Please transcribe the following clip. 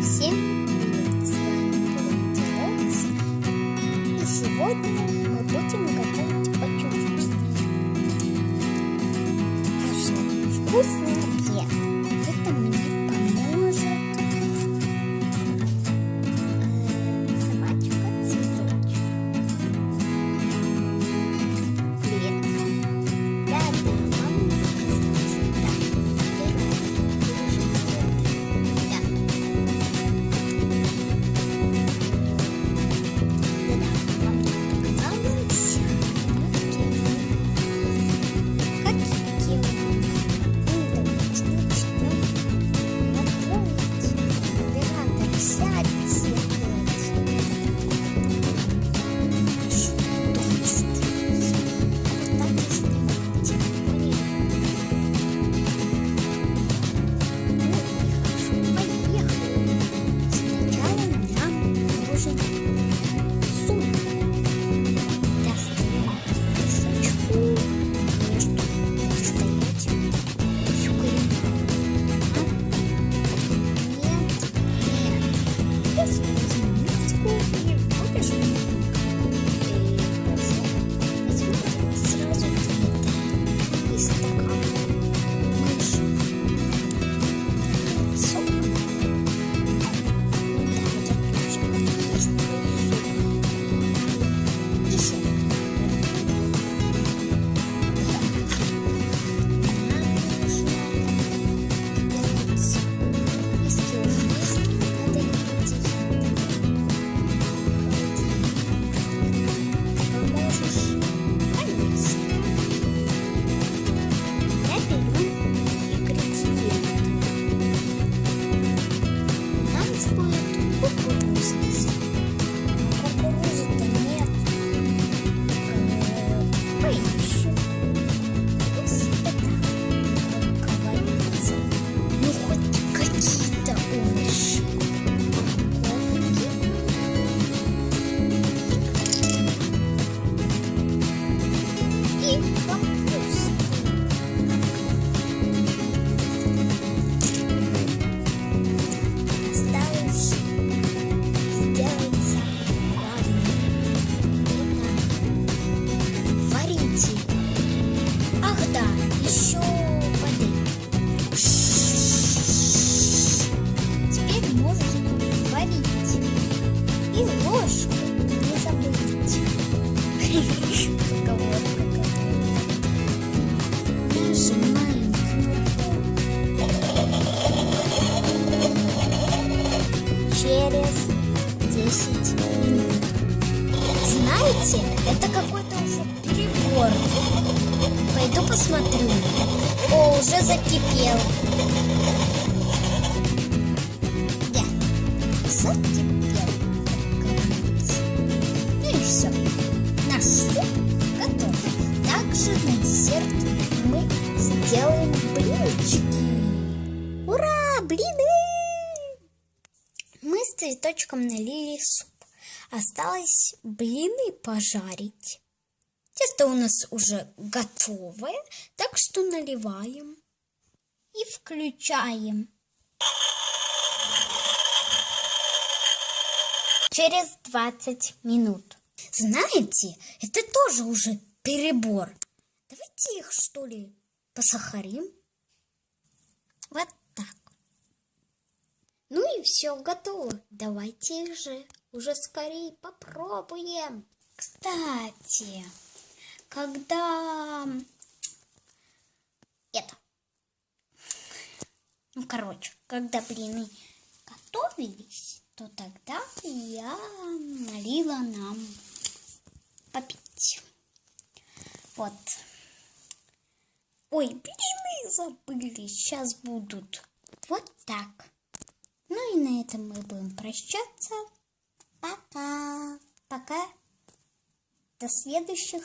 Всем привет! С вами Полетелокс. И сегодня мы будем готовить очень вкусный обед. Это мне поможет собачка Цветочек. Привет! Да, мама через 10 минут. Знаете, это какой-то уже перебор. Пойду посмотрю. О, уже закипел. Да, закипел. Ну и все. Наш суп готов. Также на десерт мы сделаем блинчики. Ура, блины! Мы с Цветочком налили суп. Осталось блины пожарить. Тесто у нас уже готовое, так что наливаем и включаем. Через 20 минут. Знаете, это тоже уже перебор. Давайте их, что ли, посахарим. Вот так. Ну и все готово. Давайте их же уже скорее попробуем. Кстати, когда когда блины готовились, то тогда я налила нам попить. Вот. Ой, блины забыли. Сейчас будут вот так. Ну и на этом мы будем прощаться. Пока. Пока. До следующих